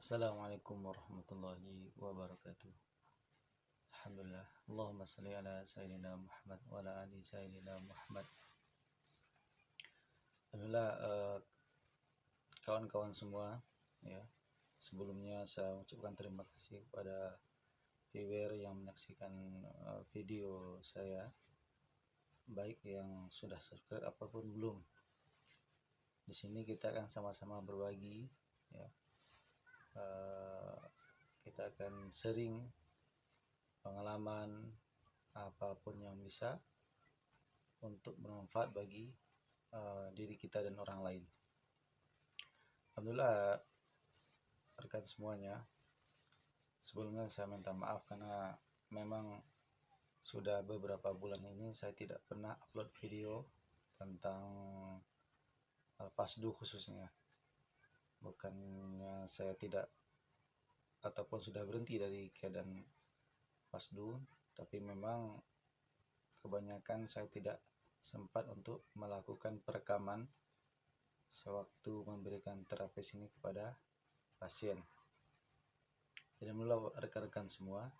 Assalamualaikum warahmatullahi wabarakatuh. Alhamdulillah. Allahumma salli ala sayyidina Muhammad wa ala ali sayyidina Muhammad. Alhamdulillah, kawan-kawan semua, ya. Sebelumnya saya ucapkan terima kasih kepada viewer yang menyaksikan video saya, baik yang sudah subscribe apapun belum. Di sini kita akan sama-sama berbagi, ya. Kita akan sharing pengalaman apapun yang bisa untuk bermanfaat bagi diri kita dan orang lain. Alhamdulillah, rekan semuanya, sebelumnya saya minta maaf karena memang sudah beberapa bulan ini saya tidak pernah upload video tentang Al-Fasdu khususnya. Bukannya saya tidak ataupun sudah berhenti dari keadaan Fasdu, tapi memang kebanyakan saya tidak sempat untuk melakukan perekaman sewaktu memberikan terapi ini kepada pasien. Jadi mulai rekan-rekan semua,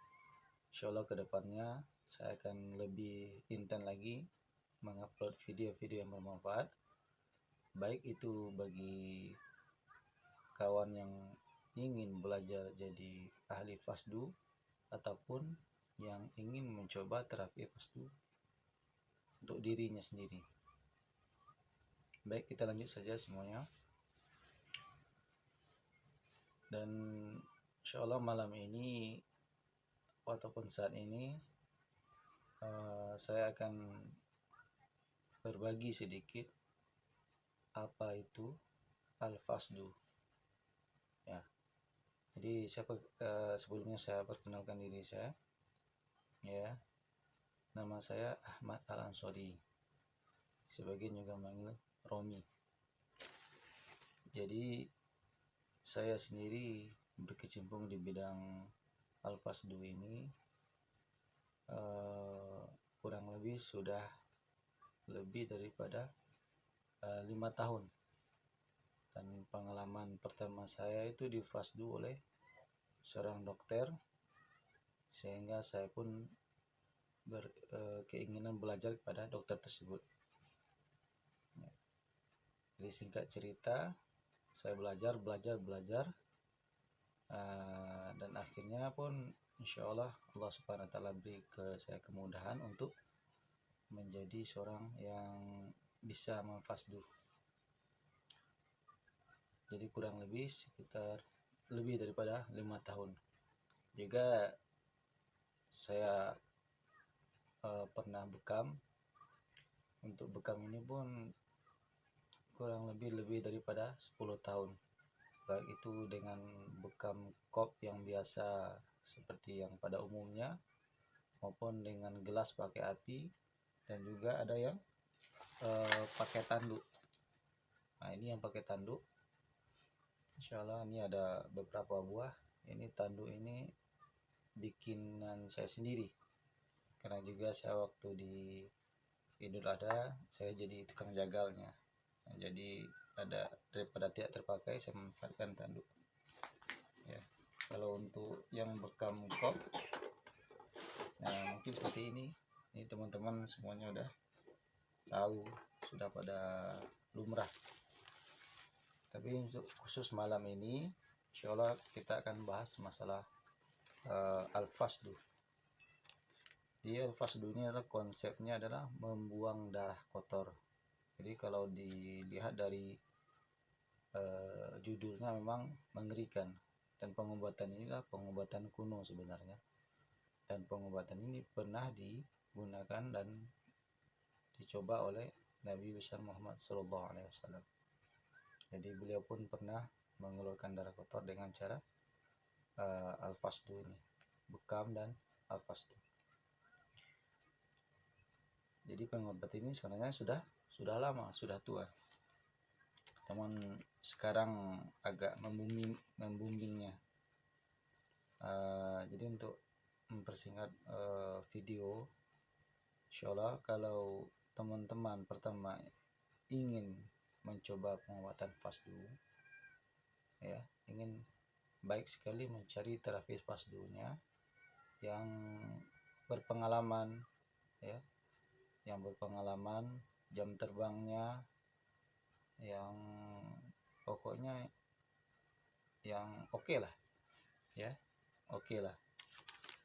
insya Allah kedepannya saya akan lebih intens lagi mengupload video-video yang bermanfaat, baik itu bagi kawan yang ingin belajar jadi ahli Fasdu ataupun yang ingin mencoba terapi Fasdu untuk dirinya sendiri. Baik, kita lanjut saja semuanya. Dan insya Allah malam ini ataupun saat ini saya akan berbagi sedikit apa itu Al-Fasdu, ya. Jadi sebelumnya saya perkenalkan diri saya, ya. Nama saya Ahmad Al-Ansori, sebagian juga manggil Romi. Jadi saya sendiri berkecimpung di bidang Al-Fasdu ini kurang lebih sudah lebih daripada 5 tahun. Dan pengalaman pertama saya itu di Fasdu oleh seorang dokter, sehingga saya pun berkeinginan belajar kepada dokter tersebut. Jadi singkat cerita, saya belajar dan akhirnya pun insya Allah Subhanahu wa ta'ala beri ke saya kemudahan untuk menjadi seorang yang bisa memfasdu. Jadi kurang lebih sekitar lebih daripada 5 tahun. Juga saya pernah bekam. Untuk bekam ini pun kurang lebih daripada 10 tahun. Baik itu dengan bekam kop yang biasa seperti yang pada umumnya, maupun dengan gelas pakai api, dan juga ada yang pakai tanduk. Nah, ini yang pakai tanduk. Insya Allah ini ada beberapa buah. Ini tanduk ini bikinan saya sendiri, karena juga saya waktu di Idul Adha saya jadi tukang jagalnya. Nah, jadi ada daripada tidak terpakai saya memanfaatkan tanduk, ya. Kalau untuk yang bekam kop, nah mungkin seperti ini teman-teman semuanya udah tahu, sudah pada lumrah. Tapi untuk khusus malam ini insya Allah kita akan bahas masalah Al-Fasdu. Di Al-Fasdu ini adalah konsepnya adalah membuang darah kotor. Jadi kalau dilihat dari judulnya memang mengerikan, dan pengobatan ini adalah pengobatan kuno sebenarnya, dan pengobatan ini pernah digunakan dan dicoba oleh Nabi besar Muhammad SAW. Jadi beliau pun pernah mengeluarkan darah kotor dengan cara Al-Fasdu ini, bekam dan Al-Fasdu. Jadi pengobatan ini sebenarnya sudah lama, sudah tua. Teman sekarang agak memboomingnya. Jadi untuk mempersingkat video, insya Allah kalau teman-teman pertama ingin mencoba pengobatan Fasdu, ya, ingin baik sekali mencari terapis pasdunya yang berpengalaman, ya, yang berpengalaman, jam terbangnya yang pokoknya yang oke lah, ya, oke lah,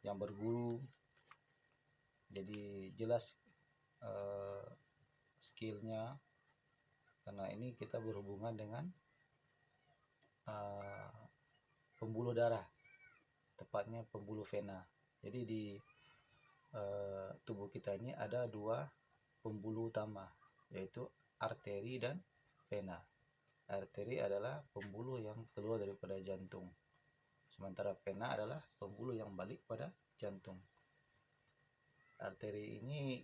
yang berguru, jadi jelas skillnya, karena ini kita berhubungan dengan pembuluh darah, tepatnya pembuluh vena. Jadi di tubuh kita ini ada dua pembuluh utama, yaitu arteri dan vena. Arteri adalah pembuluh yang keluar daripada jantung, sementara vena adalah pembuluh yang balik pada jantung. Arteri ini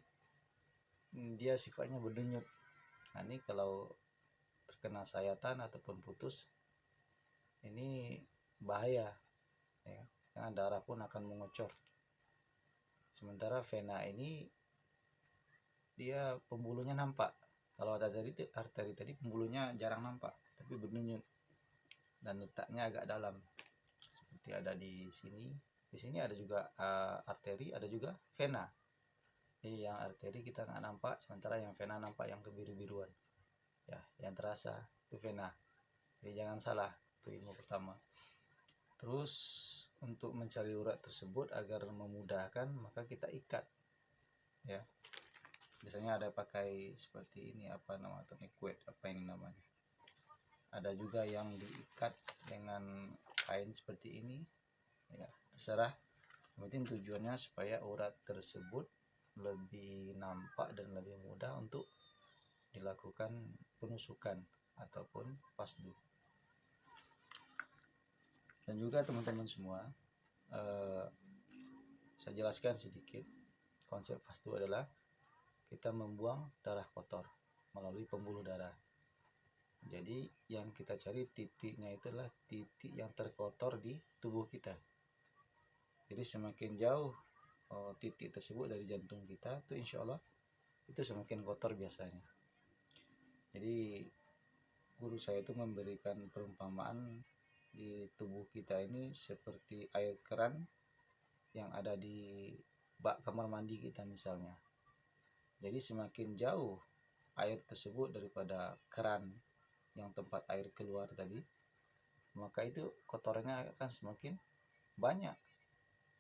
dia sifatnya berdenyut. Nah, ini kalau terkena sayatan ataupun putus, ini bahaya, ya, karena darah pun akan mengocor. Sementara vena ini dia pembuluhnya nampak. Kalau arteri tadi pembuluhnya jarang nampak, tapi berdenyut dan letaknya agak dalam. Seperti ada di sini. Di sini ada juga arteri, ada juga vena. Jadi yang arteri kita nggak nampak, sementara yang vena nampak, yang kebiru-biruan. Ya, yang terasa itu vena. Jadi jangan salah, itu ilmu pertama. Terus untuk mencari urat tersebut agar memudahkan, maka kita ikat, ya. Biasanya ada pakai seperti ini, apa nama, tonic weight, apa ini namanya. Ada juga yang diikat dengan kain seperti ini, ya, terserah. Yang penting tujuannya supaya urat tersebut lebih nampak dan lebih mudah untuk dilakukan penusukan ataupun pasdu. Dan juga teman-teman semua, saya jelaskan sedikit. Konsep pasdu adalah kita membuang darah kotor melalui pembuluh darah. Jadi yang kita cari titiknya itulah titik yang terkotor di tubuh kita. Jadi semakin jauh titik tersebut dari jantung kita, itu insya Allah itu semakin kotor biasanya. Jadi guru saya itu memberikan perumpamaan di tubuh kita ini seperti air keran yang ada di bak kamar mandi kita misalnya. Jadi semakin jauh air tersebut daripada keran yang tempat air keluar tadi, maka itu kotorannya akan semakin banyak.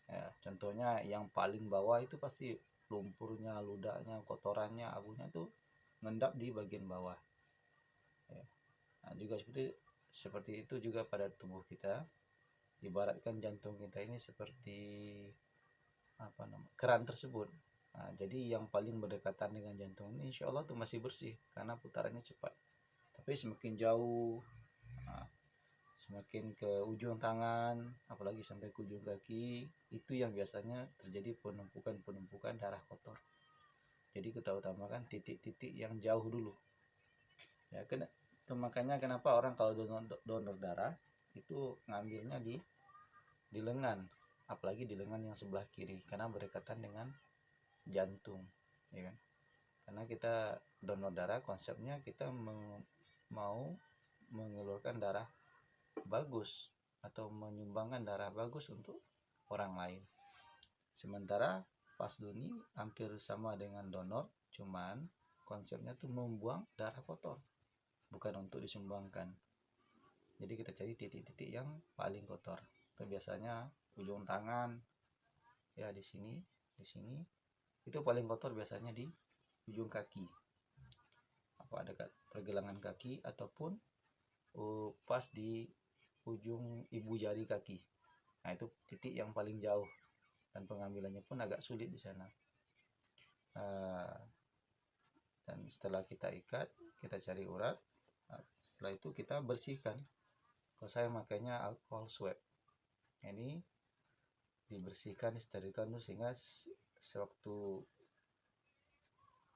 Ya, contohnya yang paling bawah itu pasti lumpurnya, ludahnya, kotorannya, abunya itu ngendap di bagian bawah. Ya. Nah, juga seperti itu juga pada tubuh kita. Ibaratkan jantung kita ini seperti apa namanya, keran tersebut. Nah, jadi yang paling berdekatan dengan jantung ini insya Allah itu masih bersih karena putarannya cepat. Tapi semakin jauh, nah, semakin ke ujung tangan, apalagi sampai ke ujung kaki, itu yang biasanya terjadi penumpukan darah kotor. Jadi kita utamakan titik-titik yang jauh dulu. Ya, makanya kenapa orang kalau donor darah itu ngambilnya di lengan, apalagi di lengan yang sebelah kiri, karena berdekatan dengan jantung, ya kan? Karena kita donor darah konsepnya kita mau mengeluarkan darah bagus atau menyumbangkan darah bagus untuk orang lain. Sementara pasdu ini hampir sama dengan donor, cuman konsepnya tuh membuang darah kotor, bukan untuk disumbangkan. Jadi kita cari titik-titik yang paling kotor. Itu biasanya ujung tangan, ya, di sini itu paling kotor, biasanya di ujung kaki, apa dekat pergelangan kaki, ataupun pas di ujung ibu jari kaki. Nah, itu titik yang paling jauh dan pengambilannya pun agak sulit di sana. Dan setelah kita ikat, kita cari urat. Setelah itu kita bersihkan. Kalau saya makanya alkohol swab. Ini dibersihkan, disterilkan sehingga sewaktu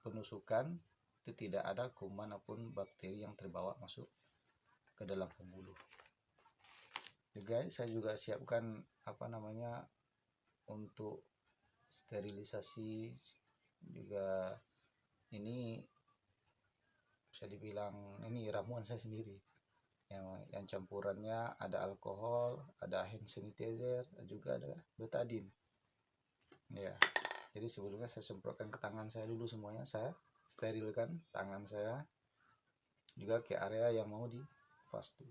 penusukan itu tidak ada kuman maupun bakteri yang terbawa masuk ke dalam pembuluh. Juga saya juga siapkan apa namanya untuk sterilisasi juga. Ini bisa dibilang ini ramuan saya sendiri. yang campurannya ada alkohol, ada hand sanitizer, juga ada betadine. Ya, jadi sebelumnya saya semprotkan ke tangan saya dulu semuanya, saya sterilkan tangan saya juga ke area yang mau difastu.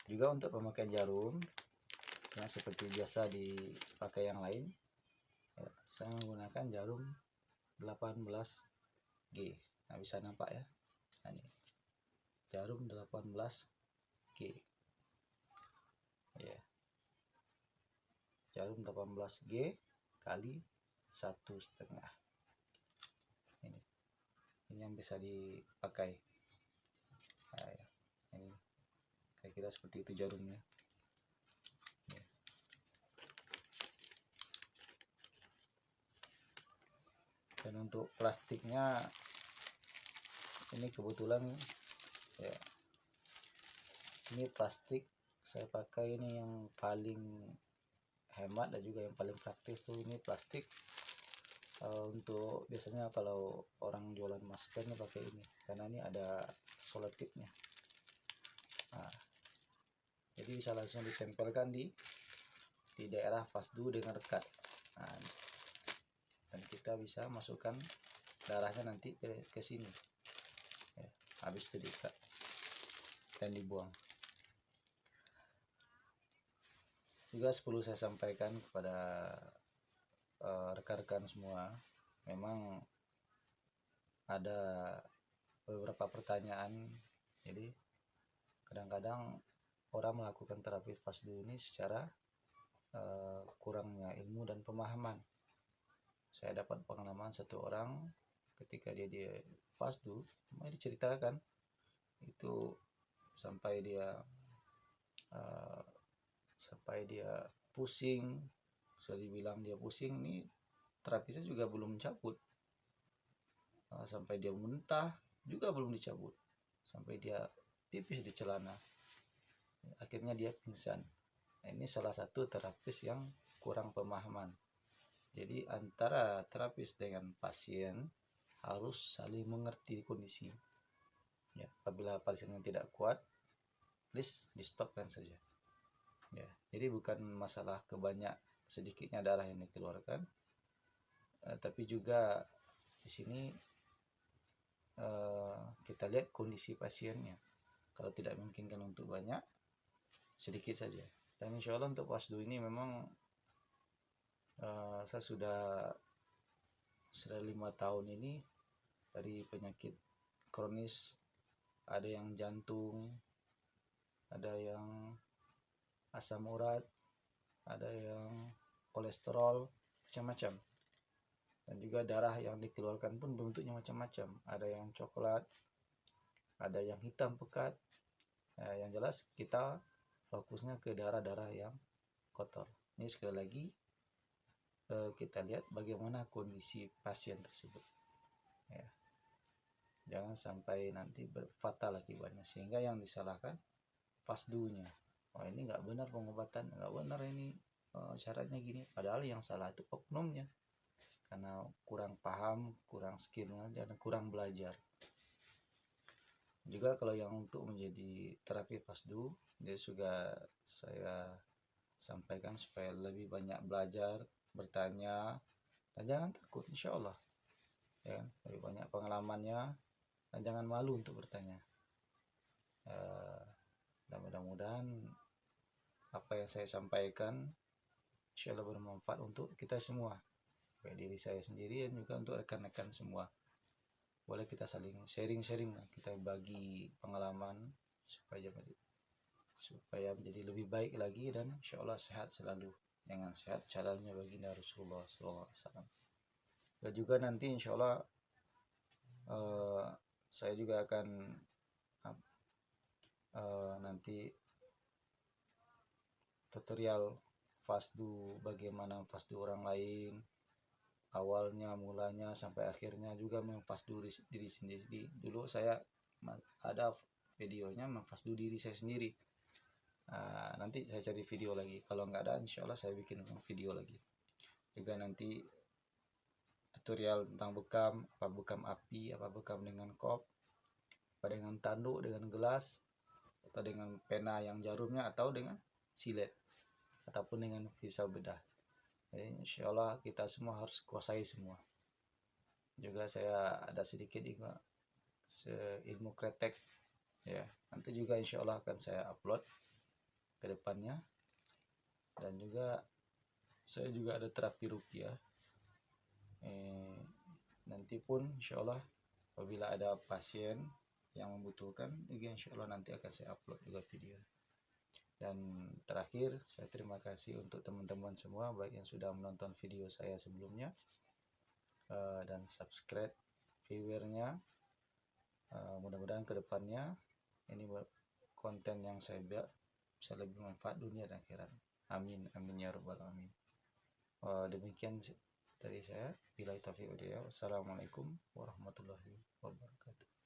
Juga untuk pemakaian jarum yang seperti biasa dipakai yang lain, ya, saya menggunakan jarum 18G. Nah, bisa nampak ya. Nah, ini jarum 18G. Ya. Jarum 18G kali 1,5. Ini yang bisa dipakai. Nah, ya. Ini kira-kira seperti itu jarumnya. Ya. Dan untuk plastiknya ini kebetulan ya, ini plastik saya pakai ini yang paling hemat dan juga yang paling praktis tuh ini plastik. Untuk biasanya kalau orang jualan masker ini pakai ini karena ini ada selotipnya. Nah, jadi bisa langsung ditempelkan di daerah fasdu dengan dekat. Nah, dan kita bisa masukkan darahnya nanti ke sini ya, habis itu diikat dan dibuang. Juga perlu saya sampaikan kepada rekan-rekan semua, memang ada beberapa pertanyaan. Jadi kadang-kadang orang melakukan terapi fasdu ini secara kurangnya ilmu dan pemahaman. Saya dapat pengalaman satu orang ketika dia fasdu, diceritakan itu sampai dia pusing. Sudah dibilang dia pusing, nih terapisnya juga belum cabut. Sampai dia muntah juga belum dicabut, sampai dia pipis di celana, akhirnya dia pingsan. Nah, ini salah satu terapis yang kurang pemahaman. Jadi antara terapis dengan pasien harus saling mengerti kondisi ya. Apabila pasiennya tidak kuat, please di stopkan saja ya. Jadi bukan masalah sedikitnya darah yang dikeluarkan, tapi juga di sini kita lihat kondisi pasiennya. Kalau tidak memungkinkan untuk banyak, sedikit saja. Dan insya Allah untuk fasdu ini memang saya sudah 5 tahun ini dari penyakit kronis, ada yang jantung, ada yang asam urat, ada yang kolesterol, macam-macam. Dan juga darah yang dikeluarkan pun bentuknya macam-macam, ada yang coklat, ada yang hitam pekat. Nah, yang jelas kita fokusnya ke darah-darah yang kotor. Ini sekali lagi kita lihat bagaimana kondisi pasien tersebut ya. Jangan sampai nanti fatal akibatnya, sehingga yang disalahkan fasdunya. Oh, ini nggak benar pengobatan, nggak benar ini syaratnya gini. Padahal yang salah itu oknumnya, karena kurang paham, kurang skillnya, dan kurang belajar. Juga kalau yang untuk menjadi terapi fasdu, dia juga saya sampaikan supaya lebih banyak belajar, bertanya, dan jangan takut, insya Allah ya, lebih banyak pengalamannya, dan jangan malu untuk bertanya. Dan mudah-mudahan apa yang saya sampaikan insya Allah bermanfaat untuk kita semua, baik diri saya sendiri dan juga untuk rekan-rekan semua. Boleh kita saling sharing-sharing, kita bagi pengalaman supaya menjadi lebih baik lagi, dan insya Allah sehat selalu. Dengan sehat caranya baginda Rasulullah SAW. Dan juga nanti insya Allah saya juga akan nanti tutorial fasdu, bagaimana fasdu orang lain, awalnya, mulanya sampai akhirnya, juga memfasdu diri sendiri. Dulu saya ada videonya memfasdu diri saya sendiri. Nanti saya cari video lagi, kalau nggak ada insya Allah saya bikin video lagi. Juga nanti tutorial tentang bekam, apa bekam api, apa bekam dengan kop, apa dengan tanduk, dengan gelas, atau dengan pena yang jarumnya, atau dengan silet, ataupun dengan pisau bedah. Jadi, insya Allah kita semua harus kuasai semua. Juga saya ada sedikit juga ilmu kretek ya, nanti juga insya Allah akan saya upload ke depannya. Dan juga saya juga ada terapi ruqyah. Nanti pun insya Allah apabila ada pasien yang membutuhkan juga insya Allah nanti akan saya upload juga video. Dan terakhir saya terima kasih untuk teman-teman semua baik yang sudah menonton video saya sebelumnya dan subscribe viewernya. Mudah-mudahan kedepannya ini konten yang saya buat bisa lebih manfaat dunia dan akhirat. Amin amin ya rabbal alamin. Demikian dari saya. Billahi taufiq wal hidayah. Wassalamualaikum warahmatullahi wabarakatuh.